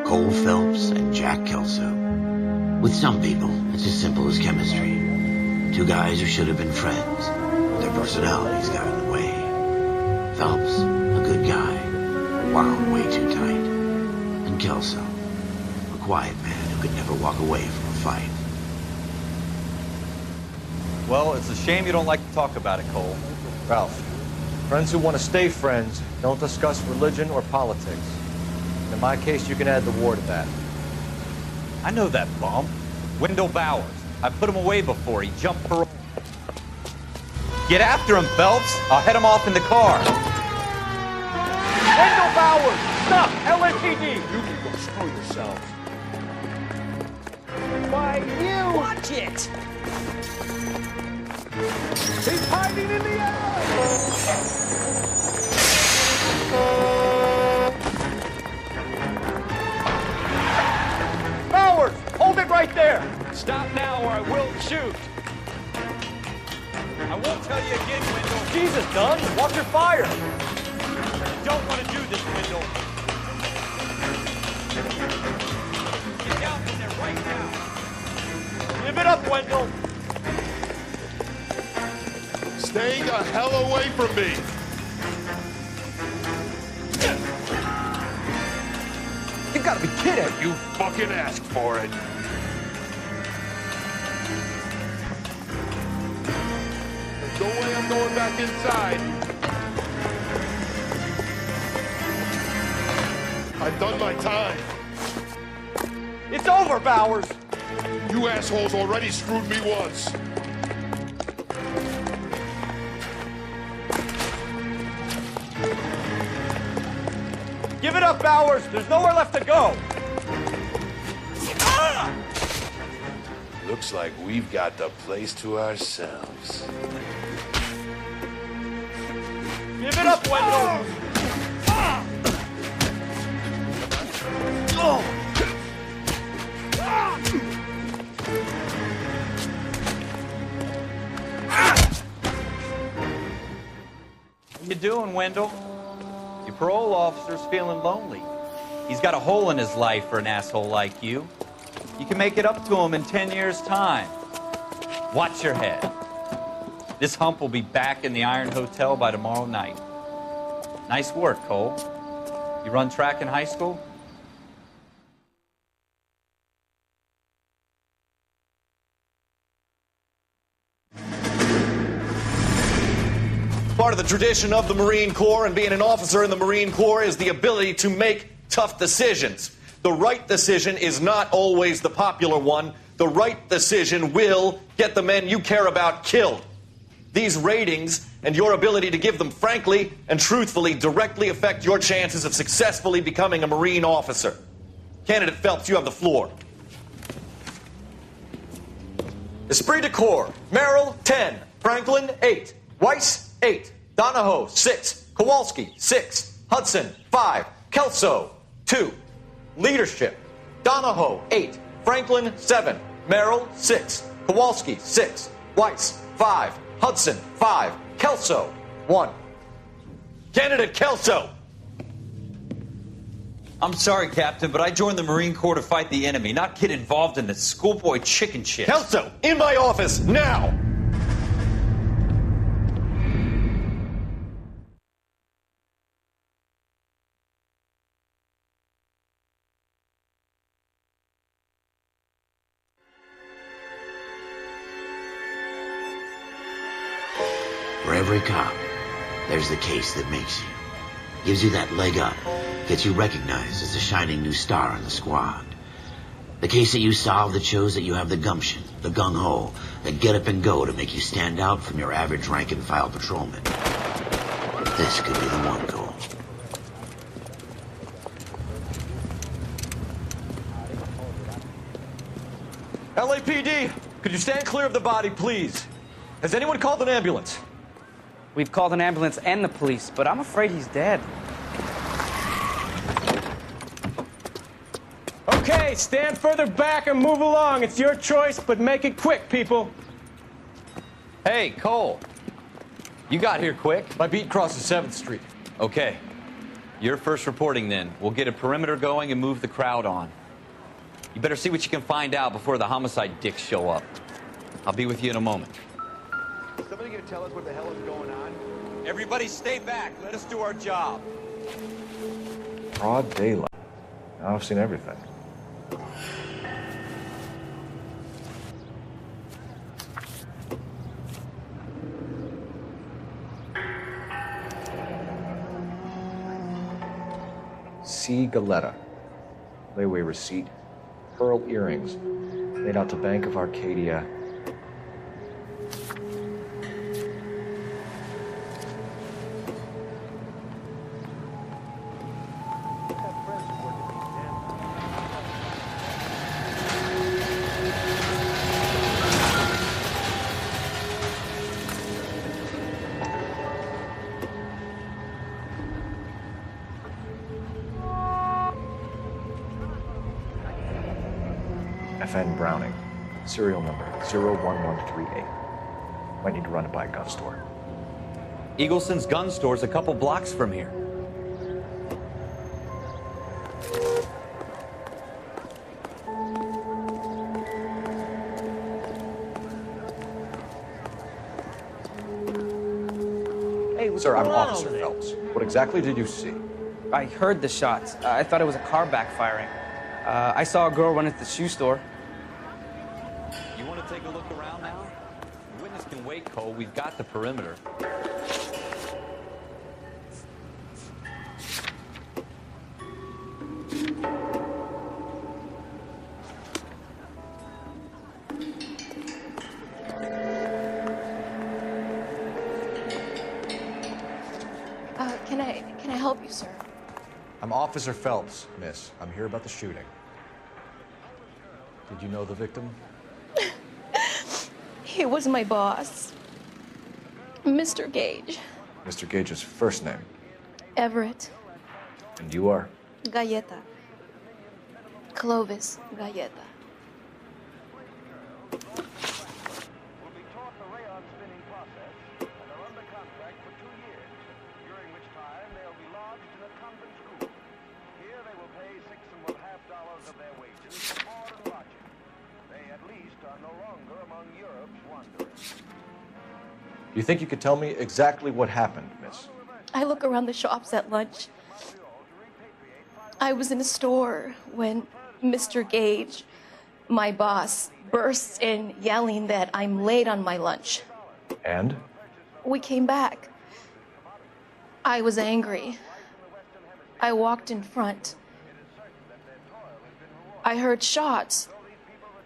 Cole Phelps and Jack Kelso. With some people, it's as simple as chemistry. Two guys who should have been friends, but their personalities got in the way. Phelps, a good guy, wound way too tight. And Kelso, a quiet man who could never walk away from a fight. Well, it's a shame you don't like to talk about it, Cole. Ralph, friends who want to stay friends don't discuss religion or politics. In my case, you can add the war to that. I know that bum. Wendell Bowers. I put him away before. He jumped parole. Get after him, Phelps. I'll head him off in the car. Wendell Bowers! Stop! LAPD! You can go screw yourselves. Why, you! Watch it! He's hiding in the alley! Bowers! Hold it right there! Stop now or I will shoot. I won't tell you again, Wendell. Jesus, Dunn! Watch your fire! I don't want to do this, Wendell. Get down in there right now. Give it up, Wendell! Stay the hell away from me! You gotta be kidding! You fucking asked for it! There's no way I'm going back inside. I've done my time. It's over, Bowers! You assholes already screwed me once. Give it up, Bowers! There's nowhere left to go! Looks like we've got the place to ourselves. Give it up, Wendell! What you doing, Wendell? Your parole officer's feeling lonely. He's got a hole in his life for an asshole like you. You can make it up to him in 10 years' time. Watch your head. This hump will be back in the Iron Hotel by tomorrow night. Nice work, Cole. You run track in high school? Part of the tradition of the Marine Corps and being an officer in the Marine Corps is the ability to make tough decisions. The right decision is not always the popular one. The right decision will get the men you care about killed. These ratings and your ability to give them frankly and truthfully directly affect your chances of successfully becoming a Marine officer. Candidate Phelps, you have the floor. Esprit de Corps, Merrill, 10. Franklin, 8. Weiss, 8. Donahoe, 6. Kowalski, 6. Hudson, 5. Kelso, 2. Leadership, Donahoe, 8. Franklin, 7. Merrill, 6. Kowalski, 6. Weiss, 5. Hudson, 5. Kelso, 1. Candidate Kelso! I'm sorry, Captain, but I joined the Marine Corps to fight the enemy, not get involved in the schoolboy chicken shit. Kelso, in my office, now! For every cop, there's the case that makes you. Gives you that leg up, gets you recognized as a shining new star in the squad. The case that you solve that shows that you have the gumption, the gung-ho, the get up and go to make you stand out from your average rank-and-file patrolman. This could be the one, Cole. LAPD, could you stand clear of the body, please? Has anyone called an ambulance? We've called an ambulance and the police, but I'm afraid he's dead. Okay, stand further back and move along. It's your choice, but make it quick, people. Hey, Cole. You got here quick. My beat crosses 7th Street. Okay. You're first reporting then. We'll get a perimeter going and move the crowd on. You better see what you can find out before the homicide dicks show up. I'll be with you in a moment. Somebody gonna tell us what the hell is going on? Everybody stay back. Let us do our job. Broad daylight. Now I've seen everything. C. Galetta. Layaway receipt. Pearl earrings. Made out to Bank of Arcadia. FN Browning, serial number 01138. Might need to run it by a gun store. Eagleson's gun store's a couple blocks from here. Hey, what's Sir, I'm going on Officer over there? Phelps. What exactly did you see? I heard the shots. I thought it was a car backfiring. I saw a girl run into the shoe store. You want to take a look around now? The witness can wait, Cole. We've got the perimeter. Can I help you, sir? I'm Officer Phelps, miss. I'm here about the shooting. Did you know the victim? He was my boss, Mr. Gage. Mr. Gage's first name. Everett. And you are? Galleta. Clovis Galleta. Will be taught the rayon spinning process and are under contract for 2 years, during which time they'll be lodged in a convent school. Here they will pay $6.50 of their wages for board and lodging. They at least are no longer among Europe's wanderers. You think you could tell me exactly what happened, miss? I look around the shops at lunch. I was in a store when Mr. Gage, my boss, bursts in yelling that I'm late on my lunch. And? We came back. I was angry. I walked in front. I heard shots.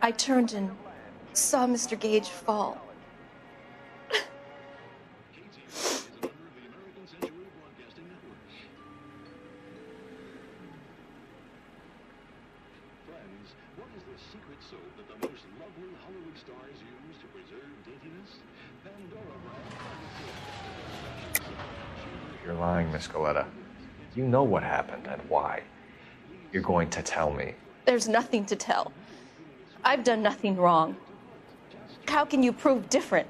I turned and saw Mr. Gage fall. You're lying, Miss Galetta. You know what happened and why. You're going to tell me. There's nothing to tell. I've done nothing wrong. How can you prove different?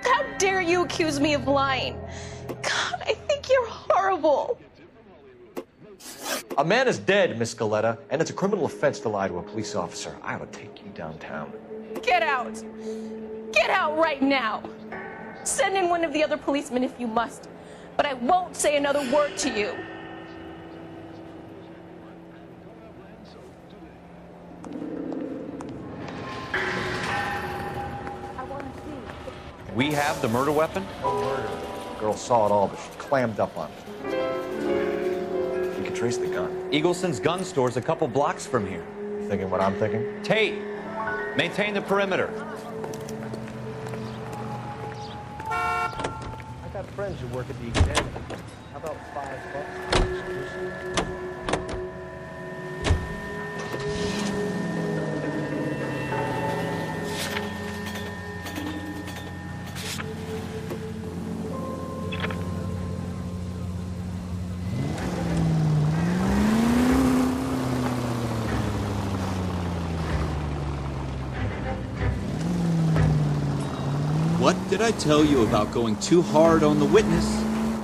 How dare you accuse me of lying? God, I think you're horrible. A man is dead, Miss Galetta, and it's a criminal offense to lie to a police officer. I would take you downtown. Get out. Get out right now. Send in one of the other policemen if you must, but I won't say another word to you. We have the murder weapon? No murder. The girl saw it all, but she clammed up on it. We can trace the gun. Eagleson's gun store's a couple blocks from here. You thinking what I'm thinking? Tate, maintain the perimeter. I got friends who work at the exam. How about $5 exclusive? did I tell you about going too hard on the witness?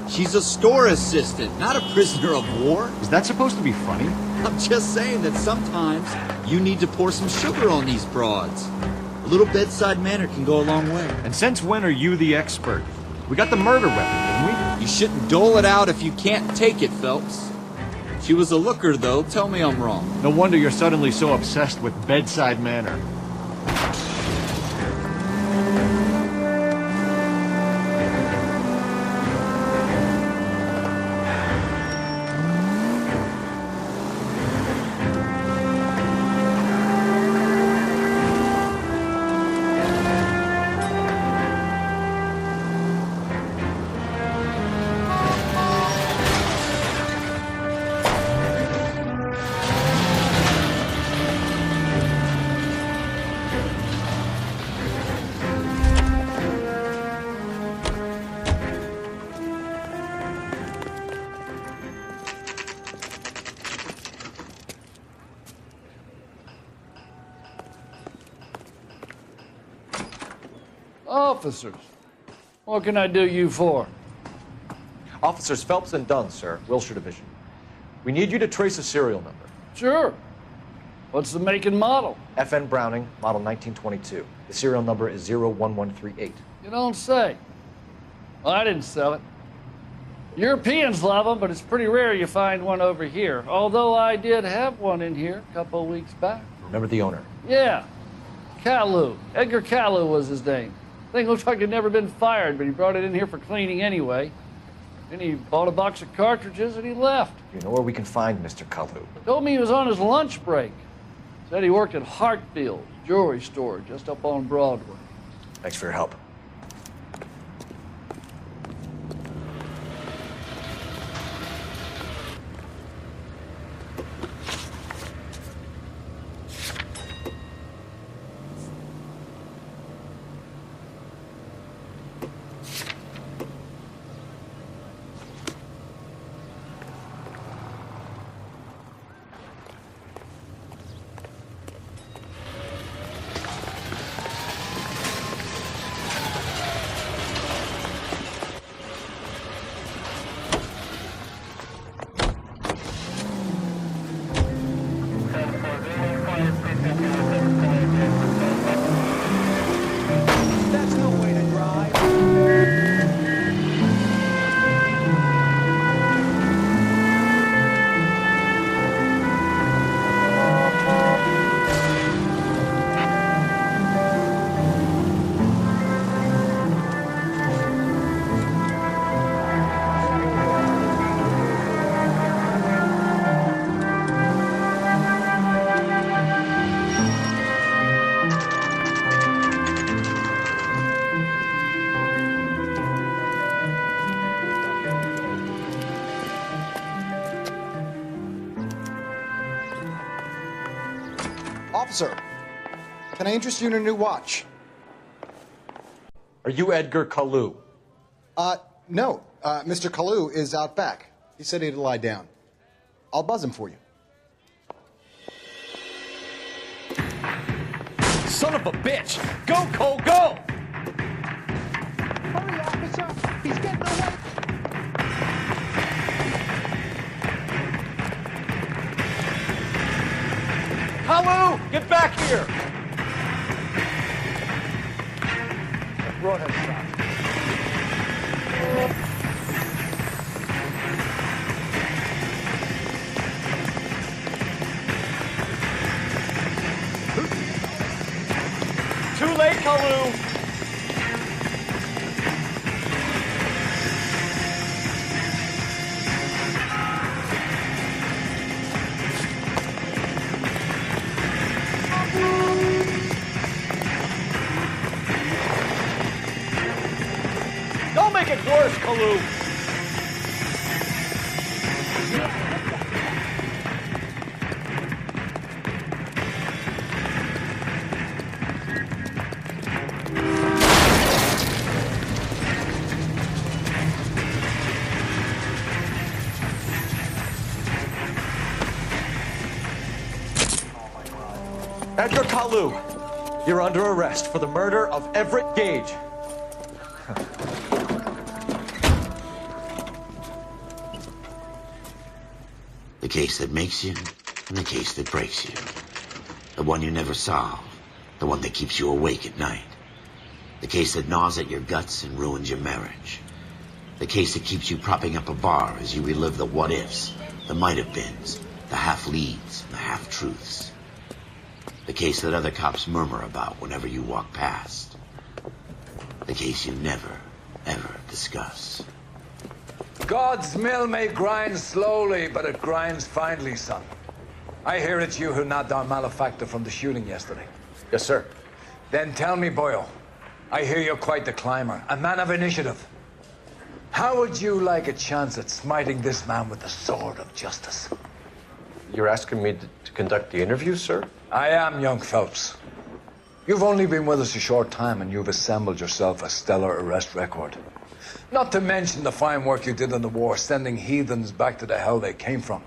She's a store assistant, not a prisoner of war. Is that supposed to be funny? I'm just saying that sometimes you need to pour some sugar on these broads. A little bedside manner can go a long way. And since when are you the expert? We got the murder weapon, didn't we? You shouldn't dole it out if you can't take it, Phelps. She was a looker, though. Tell me I'm wrong. No wonder you're suddenly so obsessed with bedside manner. Officers, what can I do you for? Officers Phelps and Dunn, sir, Wilshire Division. We need you to trace a serial number. Sure. What's the make and model? FN Browning, model 1922. The serial number is 01138. You don't say. Well, I didn't sell it. Europeans love them, but it's pretty rare you find one over here. Although I did have one in here a couple of weeks back. Remember the owner? Yeah. Kalu. Edgar Kalu was his name. Thing looks like he'd never been fired, but he brought it in here for cleaning anyway. Then he bought a box of cartridges and he left. You know where we can find Mr. Kalu? Told me he was on his lunch break. Said he worked at Hartfield's jewelry store just up on Broadway. Thanks for your help. Officer, can I interest you in a new watch? Are you Edgar Kalu? No. Mr. Kalu is out back. He said he'd lie down. I'll buzz him for you. Son of a bitch! Go, Cole, go! Hurry, officer! He's getting away! Kalu! Get back here! Broadhead shot. Too late, Kalu! Don't make it worse, Kalu! Edgar Kalu, you're under arrest for the murder of Everett Gage. The case that makes you, and the case that breaks you. The one you never solve, the one that keeps you awake at night. The case that gnaws at your guts and ruins your marriage. The case that keeps you propping up a bar as you relive the what-ifs, the might-have-beens, the half-leads, and the half-truths. The case that other cops murmur about whenever you walk past. The case you never, ever discuss. God's mill may grind slowly, but it grinds finely, son. I hear it's you who nabbed our malefactor from the shooting yesterday. Yes, sir. Then tell me, Boyle, I hear you're quite the climber, a man of initiative. How would you like a chance at smiting this man with the sword of justice? You're asking me to conduct the interview, sir? I am, young Phelps. You've only been with us a short time, and you've assembled yourself a stellar arrest record. Not to mention the fine work you did in the war, sending heathens back to the hell they came from.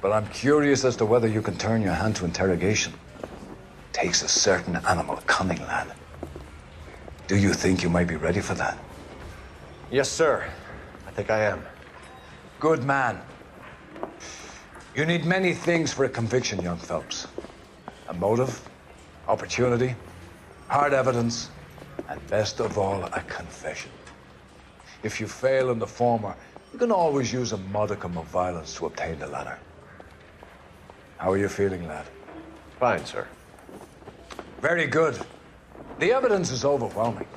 But I'm curious as to whether you can turn your hand to interrogation. Takes a certain animal cunning, lad. Do you think you might be ready for that? Yes, sir. I think I am. Good man. You need many things for a conviction, young Phelps. A motive, opportunity, hard evidence, and best of all, a confession. If you fail in the former, you can always use a modicum of violence to obtain the latter. How are you feeling, lad? Fine, sir. Very good. The evidence is overwhelming.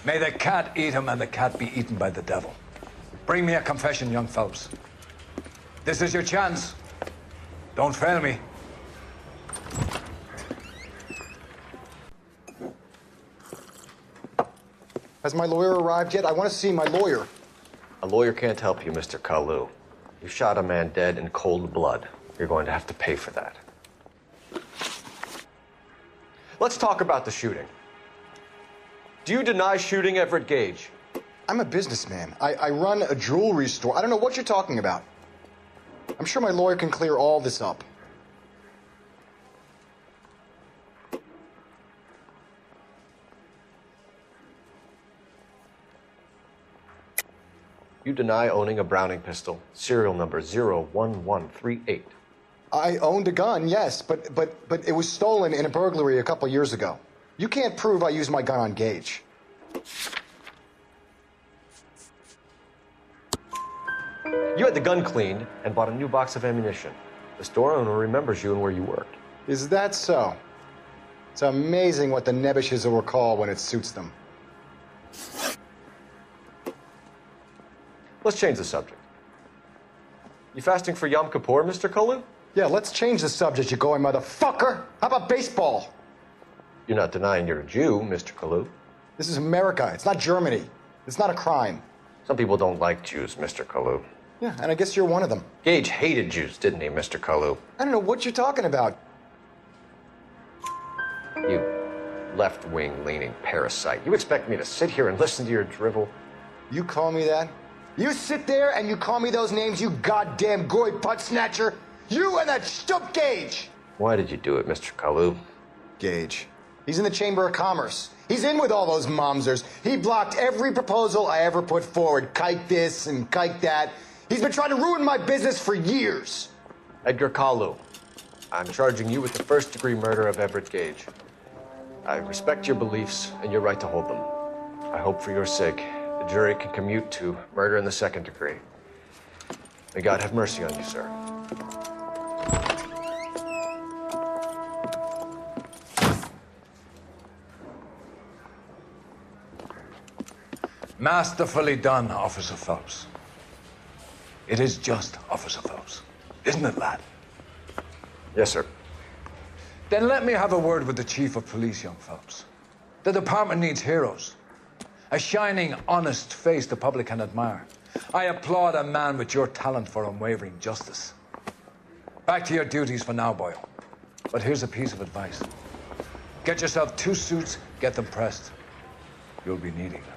May the cat eat him and the cat be eaten by the devil. Bring me a confession, young Phelps. This is your chance. Don't fail me. Has my lawyer arrived yet? I want to see my lawyer. A lawyer can't help you, Mr. Kalu. You shot a man dead in cold blood. You're going to have to pay for that. Let's talk about the shooting. Do you deny shooting Everett Gage? I'm a businessman. I run a jewelry store. I don't know what you're talking about. I'm sure my lawyer can clear all this up. You deny owning a Browning pistol, serial number 01138. I owned a gun, yes, but it was stolen in a burglary a couple years ago. You can't prove I used my gun on Gage. You had the gun cleaned and bought a new box of ammunition. The store owner remembers you and where you worked. Is that so? It's amazing what the Nebbishes will recall when it suits them. Let's change the subject. You fasting for Yom Kippur, Mr. Kalu? Yeah, let's change the subject, you going motherfucker. How about baseball? You're not denying you're a Jew, Mr. Kalu. This is America. It's not Germany. It's not a crime. Some people don't like Jews, Mr. Kalu. Yeah, and I guess you're one of them. Gage hated Jews, didn't he, Mr. Kalu? I don't know what you're talking about. You left-wing leaning parasite. You expect me to sit here and listen to your drivel? You call me that? You sit there and you call me those names, you goddamn goy putt snatcher. You and that stup Gage. Why did you do it, Mr. Kalu? Gage. He's in the Chamber of Commerce. He's in with all those momsers. He blocked every proposal I ever put forward. Kike this and kike that. He's been trying to ruin my business for years. Edgar Kalu, I'm charging you with the first-degree murder of Everett Gage. I respect your beliefs and your right to hold them. I hope for your sake the jury can commute to murder in the second degree. May God have mercy on you, sir. Masterfully done, Officer Phelps. It is just, Officer Phelps. Isn't it, lad? Yes, sir. Then let me have a word with the Chief of Police, young Phelps. The department needs heroes. A shining, honest face the public can admire. I applaud a man with your talent for unwavering justice. Back to your duties for now, Boyle. But here's a piece of advice. Get yourself 2 suits, get them pressed. You'll be needing them.